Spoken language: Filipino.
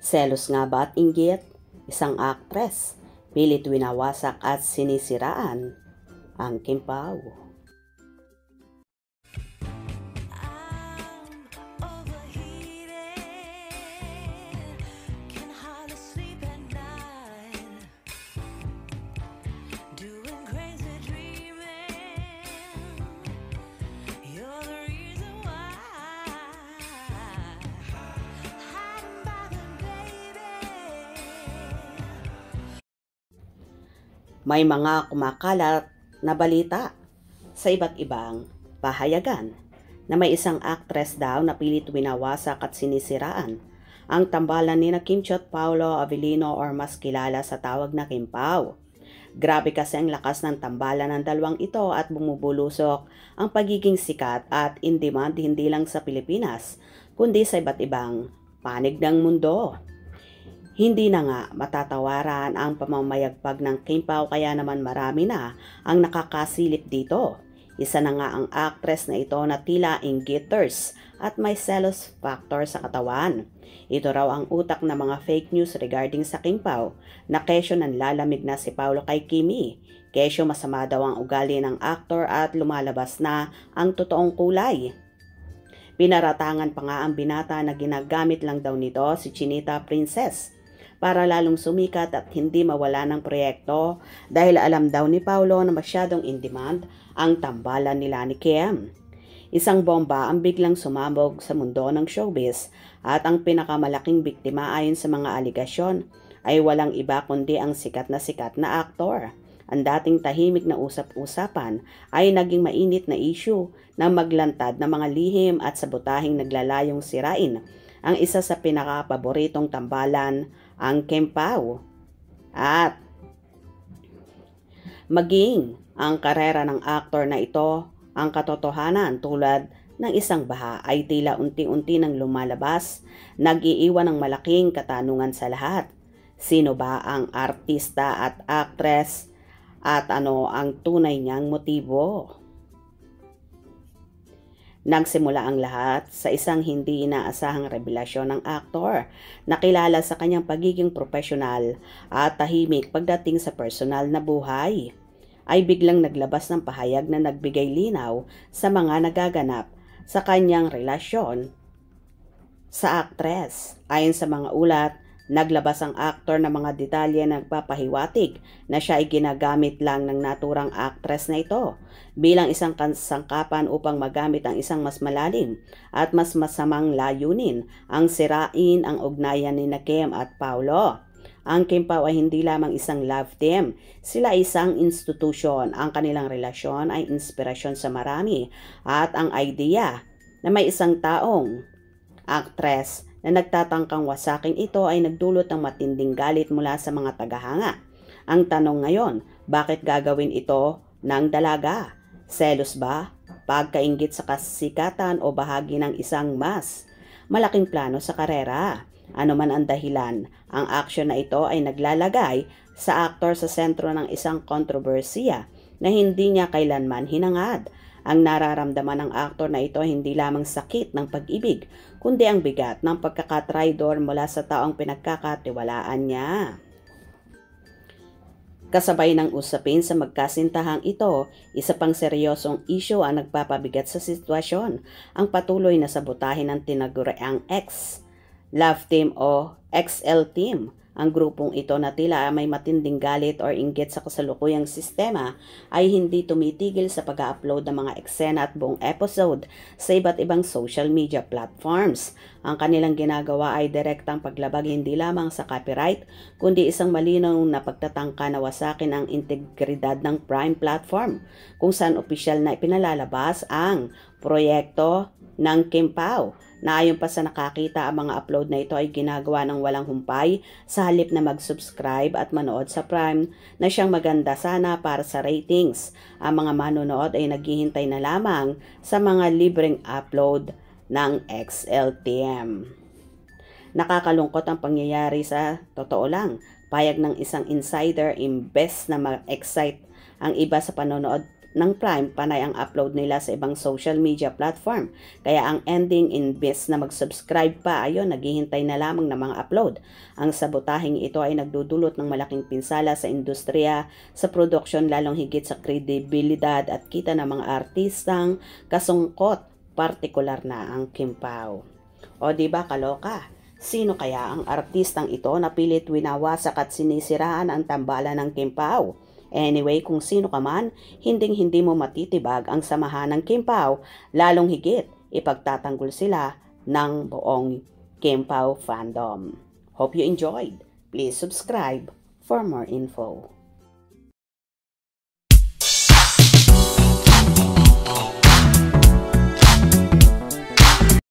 Selos nga ba at inggit? Isang aktres, pilit winawasak at sinisiraan ang Kimpaw. May mga kumakalat na balita sa iba't ibang pahayagan na may isang actress daw na pilit winawasak at sinisiraan ang tambalan ni Kim Chiu at Paolo Avellino or mas kilala sa tawag na Kimpaw. Grabe kasi ang lakas ng tambalan ng dalawang ito at bumubulusok ang pagiging sikat at in demand hindi lang sa Pilipinas kundi sa iba't ibang panig ng mundo. Hindi na nga matatawaran ang pamamayagpag ng Kimpaw kaya naman marami na ang nakakasilip dito. Isa na nga ang actress na ito na tila inggiters at may selos factor sa katawan. Ito raw ang utak ng mga fake news regarding sa Kimpaw na kesyo nanlalamig na si Paolo kay Kimi. Kesyo masama daw ang ugali ng aktor at lumalabas na ang totoong kulay. Pinaratangan pa nga ang binata na ginagamit lang daw nito si Chinita Princess para lalong sumikat at hindi mawala ng proyekto dahil alam daw ni Paolo na masyadong in demand ang tambalan nila ni Kim. Isang bomba ang biglang sumabog sa mundo ng showbiz at ang pinakamalaking biktima ayon sa mga aligasyon ay walang iba kundi ang sikat na aktor. Ang dating tahimik na usap-usapan ay naging mainit na issue na maglantad ng mga lihim at sabotahing naglalayong sirain ang isa sa pinakapaboritong tambalan, ang Kimpaw. At maging ang karera ng aktor na ito, ang katotohanan tulad ng isang baha ay tila unti-unti nang lumalabas, nag-iiwan ng malaking katanungan sa lahat. Sino ba ang artista at actress at ano ang tunay niyang motibo? Nagsimula ang lahat sa isang hindi inaasahang revelasyon ng aktor na kilala sa kanyang pagiging profesional at tahimik pagdating sa personal na buhay. Ay biglang naglabas ng pahayag na nagbigay linaw sa mga nagaganap sa kanyang relasyon sa aktres. Ayon sa mga ulat, naglabas ang aktor ng mga detalye na nagpapahiwatig na siya ay ginagamit lang ng naturang actress na ito bilang isang sangkapan upang magamit ang isang mas malalim at mas masamang layunin ang sirain ang ugnayan ni Kim at Paolo. Ang Kimpaw ay hindi lamang isang love team, sila ay isang institusyon. Ang kanilang relasyon ay inspirasyon sa marami at ang idea na may isang taong actress na nagtatangkang wasakin ito ay nagdulot ng matinding galit mula sa mga tagahanga. Ang tanong ngayon, bakit gagawin ito ng dalaga? Selos ba? Pagkainggit sa kasikatan o bahagi ng isang mas malaking plano sa karera? Ano man ang dahilan, ang aksyon na ito ay naglalagay sa aktor sa sentro ng isang kontrobersiya na hindi niya kailanman hinangad. Ang nararamdaman ng aktor na ito hindi lamang sakit ng pag-ibig, kundi ang bigat ng pagkakatraidor mula sa taong pinagkakatiwalaan niya. Kasabay ng usapin sa magkasintahang ito, isa pang seryosong issue ang nagpapabigat sa sitwasyon, ang patuloy na sabotahin ng tinaguriang ex-love team o XL team. Ang grupong ito na tila may matinding galit or inggit sa kasalukuyang sistema ay hindi tumitigil sa pag-upload ng mga eksena at buong episode sa iba't ibang social media platforms. Ang kanilang ginagawa ay direktang paglabag hindi lamang sa copyright, kundi isang malinaw na pagtatangka na wasakin ang integridad ng Prime platform, kung saan opisyal na ipinalalabas ang proyekto ng Kimpaw. Na ayon pa sa nakakita, ang mga upload na ito ay ginagawa ng walang humpay sa halip na mag-subscribe at manood sa Prime na siyang maganda sana para sa ratings. Ang mga manonood ay naghihintay na lamang sa mga libreng upload ng XLTM. Nakakalungkot ang pangyayari sa totoo lang. Payag ng isang insider, imbes na ma-excite ang iba sa panonood ng Prime, panay ang upload nila sa ibang social media platform. Kaya ang ending, imbes na mag-subscribe pa, ayun, naghihintay na lamang ng mga upload. Ang sabotahing ito ay nagdudulot ng malaking pinsala sa industriya, sa production, lalong higit sa kredibilidad at kita ng mga artistang kasungkot, partikular na ang Kim Pao. O di ba kaloka? Sino kaya ang artistang ito na pilit winawasak at sinisiraan ang tambalan ng Kim Pao? Anyway, kung sino ka man, hinding-hindi mo matitibag ang samahan ng Kim Pao, lalong higit ipagtatanggol sila ng buong Kim Pao fandom. Hope you enjoyed. Please subscribe for more info.